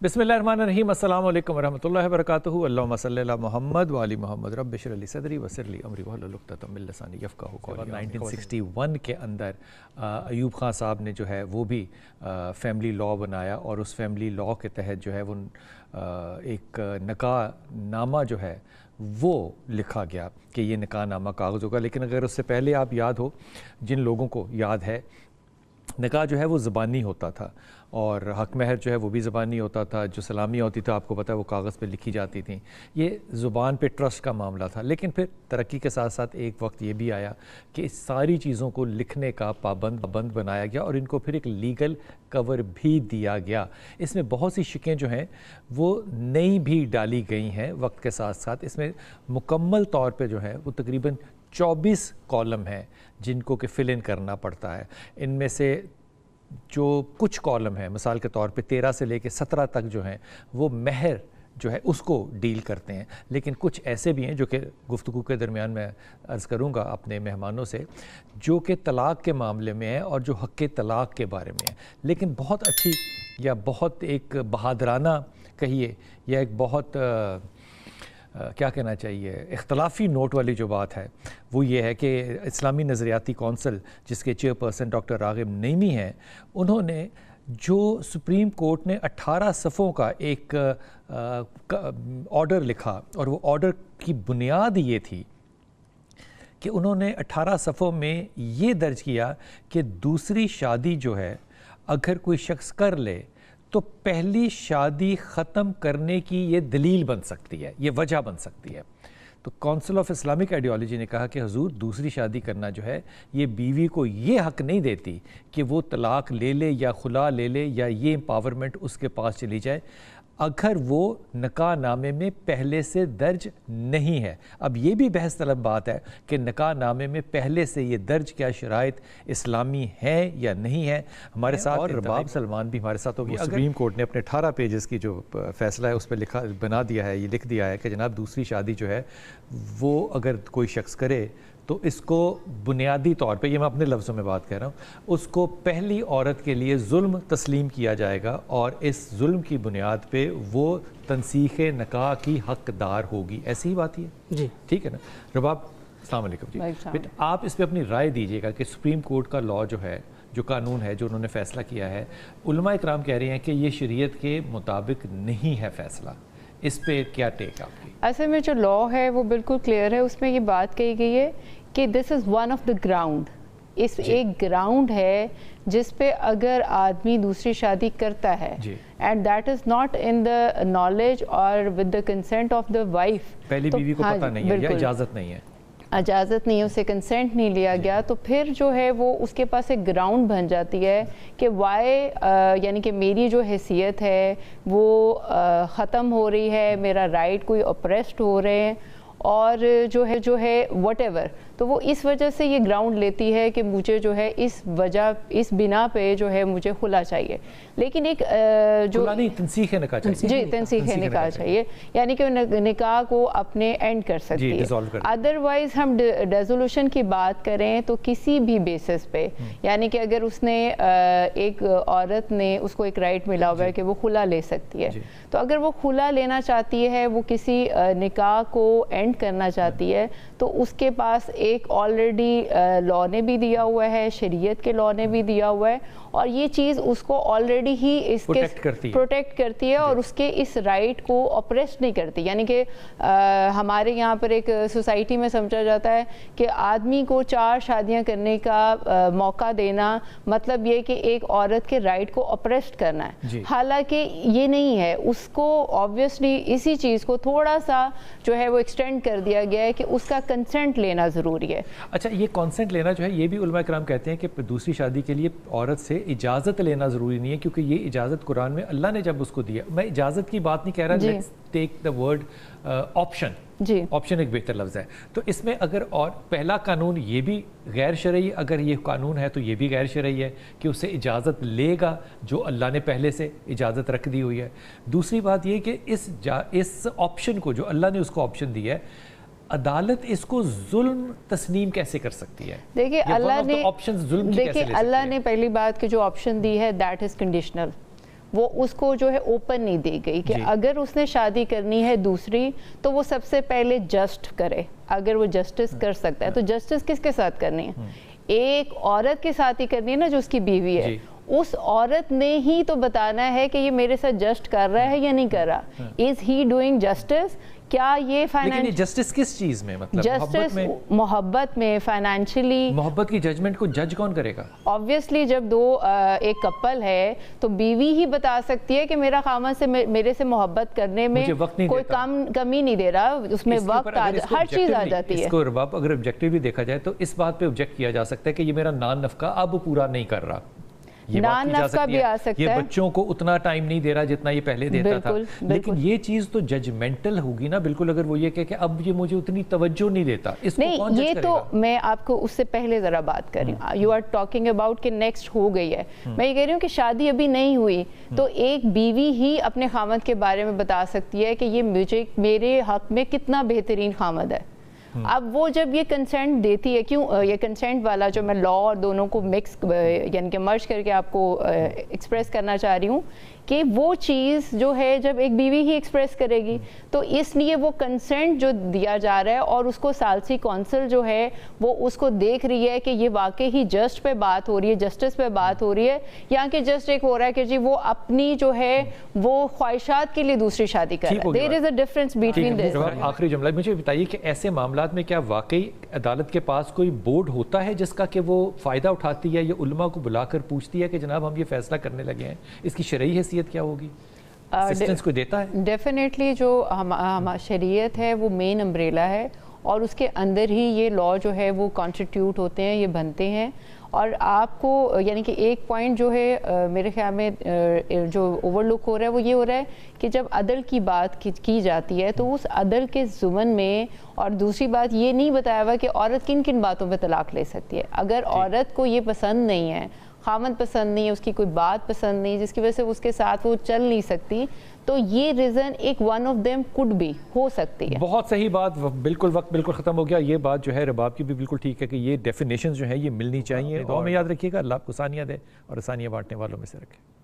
बिस्मिल्लाहिर्रहमानिर्रहीम। अस्सलाम वालेकुम वरहमतुल्लाहि वबरकातुहू। अल्लाहुम्मा सल्लि अला मुहम्मद व आलि मुहम्मद। रब्बि इश्रह ली सदरी वयस्सिर ली अमरी वहलुल उक़दतम मिन लिसानी यफ़क़हू क़ौली। 1961 के अंदर अयूब खान साहब ने जो है वो भी फैमिली लॉ बनाया और उस फैमिली लॉ के तहत जो है वो एक निकाह नामा जो है वो लिखा गया कि ये निकाह नामा कागज़ होगा। लेकिन अगर उससे पहले आप याद हो, जिन लोगों को याद है, निकाह जो है वो ज़बानी होता था और हक महर जो है वो भी ज़बानी होता था। जो सलामियाँ होती थी आपको पता है वो कागज़ पे लिखी जाती थी। ये ज़ुबान पे ट्रस्ट का मामला था। लेकिन फिर तरक्की के साथ साथ एक वक्त ये भी आया कि इस सारी चीज़ों को लिखने का पाबंद बनाया गया और इनको फिर एक लीगल कवर भी दिया गया। इसमें बहुत सी शिकें जो हैं वो नई भी डाली गई हैं वक्त के साथ साथ। इसमें मुकम्मल तौर पे जो है वो तकरीबन 24 कॉलम हैं जिनको कि फिल इन करना पड़ता है। इनमें से जो कुछ कॉलम हैं, मिसाल के तौर पे 13 से लेकर 17 तक जो हैं वो महर जो है उसको डील करते हैं। लेकिन कुछ ऐसे भी हैं जो कि गुफ्तगू के दरमियान मैं अर्ज़ करूँगा अपने मेहमानों से, जो कि तलाक़ के मामले में है और जो हक़ तलाक़ के बारे में है। लेकिन बहुत अच्छी या बहुत एक बहादराना कहिए या एक बहुत क्या कहना चाहिए इख्तलाफी नोट वाली जो बात है वो ये है कि इस्लामी नज़रियाती कौंसिल जिसके चेयरपर्सन डॉक्टर राग़िब नईमी हैं, उन्होंने जो सुप्रीम कोर्ट ने 18 सफ़ों का एक ऑर्डर लिखा और वो ऑर्डर की बुनियाद ये थी कि उन्होंने 18 सफ़ों में ये दर्ज किया कि दूसरी शादी जो है अगर कोई शख्स कर ले तो पहली शादी ख़त्म करने की ये दलील बन सकती है, ये वजह बन सकती है। तो काउंसिल ऑफ इस्लामिक आइडियोलॉजी ने कहा कि हुजूर दूसरी शादी करना जो है ये बीवी को ये हक़ नहीं देती कि वो तलाक़ ले ले या खुला ले ले या ये एम्पावरमेंट उसके पास चली जाए अगर वो निकाह नामे में पहले से दर्ज नहीं है। अब ये भी बहस तलब बात है कि निकाह नामे में पहले से ये दर्ज क्या शराइत इस्लामी है या नहीं है। हमारे साथ और रबाब सलमान भी हमारे साथ होगी। सुप्रीम कोर्ट ने अपने 18 पेजेस की जो फैसला है उस पर बना दिया है, ये लिख दिया है कि जनाब दूसरी शादी जो है वो अगर कोई शख्स करे तो इसको बुनियादी तौर पे, ये मैं अपने लफ्ज़ों में बात कह रहा हूँ, उसको पहली औरत के लिए जुल्म तस्लीम किया जाएगा और इस जुल्म की बुनियाद पे वो तनसीख़ निकाह की हक़दार होगी। ऐसी ही बात ही है जी, ठीक है ना। रबाब अस्सलाम वालेकुम जी, बेटा आप इस पर अपनी राय दीजिएगा कि सुप्रीम कोर्ट का लॉ जो है, जो कानून है, जो उन्होंने फ़ैसला किया है, उलमा इकराम कह रहे हैं कि ये शरीयत के मुताबिक नहीं है फ़ैसला, इस पे क्या टेक आपकी? असल में जो लॉ है वो बिल्कुल क्लियर है, उसमें ये बात कही गई है कि this is one of the ground, इस एक ग्राउंड है जिस पे अगर आदमी दूसरी शादी करता है and that is not in the knowledge or with the consent of the wife, पहली बीवी को पता नहीं है या इजाज़त नहीं है, इजाज़त नहीं है, उससे कंसेंट नहीं लिया गया, तो फिर जो है वो उसके पास एक ग्राउंड बन जाती है कि वाई यानी कि मेरी जो हैसियत है वो ख़त्म हो रही है, मेरा राइट कोई ऑप्रेस्ड हो रहे हैं और जो है व्हाटएवर, तो वो इस वजह से ये ग्राउंड लेती है कि मुझे जो है इस बिना पे जो है मुझे खुला चाहिए। लेकिन एक जो तनसीख़ निकाह चाहिए जी, तनसीख़ निकाह चाहिए, यानी कि निकाह को अपने एंड कर सकती है। अदरवाइज़ हम रेजोल्यूशन की बात करें तो किसी भी बेसिस पे, यानी कि अगर उसने एक औरत ने उसको एक राइट मिला हुआ है कि वो खुला ले सकती है, तो अगर वो खुला लेना चाहती है, वो किसी निकाह को एंड करना चाहती है, तो उसके पास एक ऑलरेडी लॉ ने भी दिया हुआ है, शरीयत के लॉ ने भी दिया हुआ है और ये चीज़ उसको ऑलरेडी ही इसके प्रोटेक्ट करती है और उसके इस राइट को ऑप्रेस नहीं करती। यानी कि हमारे यहाँ पर एक सोसाइटी में समझा जाता है कि आदमी को 4 शादियाँ करने का मौका देना मतलब ये कि एक औरत के राइट को ऑप्रेस करना है, हालांकि ये नहीं है। उसको ऑब्वियसली इसी चीज़ को थोड़ा सा जो है वो एक्सटेंड कर दिया गया है कि उसका कंसेंट लेना ज़रूरी है। अच्छा, ये कंसेंट लेना जो है ये भी उलमा इकराम कहते हैं कि दूसरी शादी के लिए औरत से इजाज़त लेना ज़रूरी नहीं है, क्योंकि ये इजाज़त कुरान में अल्लाह ने जब उसको दिया, मैं इजाज़त की बात नहीं कह रहा, let's take the word option, option एक बेहतर लफ्ज़ है। तो इसमें अगर और पहला कानून ये भी गैर शरई, अगर ये कानून है तो ये भी गैर शरई है कि उससे इजाज़त लेगा जो अल्लाह ने पहले से इजाज़त रख दी हुई है। दूसरी बात ये कि इस ऑप्शन को जो अल्लाह ने उसको ऑप्शन दिया है, अदालत इसको जुल्म तस्नीम कैसे कर सकती है? देखिए अल्लाह ने पहली बात की जो ऑप्शन दी है दैट इज़ कंडीशनल, وہ اس کو جو ہے اوپن نہیں دی گئی کہ اگر اس نے شادی کرنی ہے دوسری تو وہ سب سے پہلے جسٹ کرے. اگر وہ جسٹس کر سکتا ہے تو جسٹس کس کے ساتھ کرنی ہے؟ ایک عورت کے ساتھ ہی کرنی ہے نا جو اس کی بیوی ہے. اس عورت نے ہی تو بتانا ہے کہ یہ میرے ساتھ جسٹ کر رہا ہے یا نہیں کر رہا. از ہی ڈوئنگ جسٹس؟ کیا یہ لیکن جسٹس کس چیز میں؟ مطلب جسٹس محبت میں، فائنینشلی. محبت کی ججمنٹ کو جج کون کرے گا؟ آبویسلی جب دو ایک کپل ہے تو بیوی ہی بتا سکتی ہے کہ میرا خامن سے میرے سے محبت کرنے میں کوئی کمی نہیں دے رہا، اس میں وقت ہر چیز آ جاتی ہے. اس کو رباب اگر آبجیکٹیولی دیکھا جائے تو اس بات پہ آبجیکٹ کیا جا سکتا ہے کہ یہ میرا نان نفقہ اب پورا نہیں کر رہا. نان نفقہ بھی آ سکتا ہے. یہ بچوں کو اتنا ٹائم نہیں دے رہا جتنا یہ پہلے دیتا تھا. لیکن یہ چیز تو ججمنٹل ہوگی نا بالکل، اگر وہ یہ کہ اب یہ مجھے اتنی توجہ نہیں دیتا. اس کو کون جج کرے گا؟ یہ تو میں آپ کو اس سے پہلے ذرا بات کر رہی ہوں. یو آر ٹاکنگ اباؤٹ کہ نیکسٹ ہو گئی ہے. میں یہ کہہ رہی ہوں کہ شادی ابھی نہیں ہوئی تو ایک بیوی ہی اپنے خامد کے بارے میں بتا سکتی ہے کہ یہ مجھے میرے حق میں کتنا بہترین خامد ہے. اب وہ جب یہ کنسنٹ دیتی ہے، کیوں یہ کنسنٹ والا جو میں لا اور دونوں کو مکس یعنی کہ مرج کر کے آپ کو ایکسپریس کرنا چاہ رہی ہوں کہ وہ چیز جو ہے جب ایک بیوی ہی ایکسپریس کرے گی تو اس لیے وہ کنسنٹ جو دیا جا رہا ہے اور اس کو ثالثی کونسل جو ہے وہ اس کو دیکھ رہی ہے کہ یہ واقعی ہی جسٹ پہ بات ہو رہی ہے، جسٹس پہ بات ہو رہی ہے، یا کہ جسٹ ایک ہو رہا ہے کہ جی وہ اپنی جو ہے وہ خواہشات کے لیے دوسری شادی کر رہا ہے. دیر از اے ڈفرنس بٹوین دس. آخری جملہ مجھے بتائیے کہ ایسے معاملات میں کیا واقعی عدالت کے پاس کوئی بورڈ ہوتا ہے جس کا کہ وہ فائدہ اٹھاتی ہے یا علماء کو بلا کر پوچھتی ہے کہ جناب ہم یہ فیصلہ کرنے لگے ہیں، اس کی شرعی حیثیت کیا ہوگی؟ اسسٹنس کو دیتا ہے؟ ڈیفینیٹلی جو شریعت ہے وہ مین امبریلا ہے اور اس کے اندر ہی یہ لا جو ہے وہ کانسٹیٹیوٹ ہوتے ہیں، یہ بنتے ہیں. اور آپ کو یعنی کہ ایک پوائنٹ جو ہے میرے خیال میں جو اوور لک ہو رہا ہے وہ یہ ہو رہا ہے کہ جب عدل کی بات کی جاتی ہے تو اس عدل کے ضمن میں، اور دوسری بات یہ نہیں بتایا ہوا کہ عورت کن کن باتوں پہ طلاق لے سکتی ہے. اگر عورت کو یہ پسند نہیں ہے، خامد پسند نہیں ہے، اس کی کوئی بات پسند نہیں جس کی وجہ سے اس کے ساتھ وہ چل نہیں سکتی، تو یہ ریزن ایک ون آف دیم کوڈ بھی ہو سکتی ہے. بہت صحیح بات. بالکل وقت بالکل ختم ہو گیا. یہ بات جو ہے رباب کی بھی بالکل ٹھیک ہے کہ یہ ڈیفینیشنز جو ہیں یہ ملنی چاہیے. دعا میں یاد رکھیے گا. اللہ آپ کو آسانیاں دے اور آسانیاں بانٹنے والوں میں سے رکھے.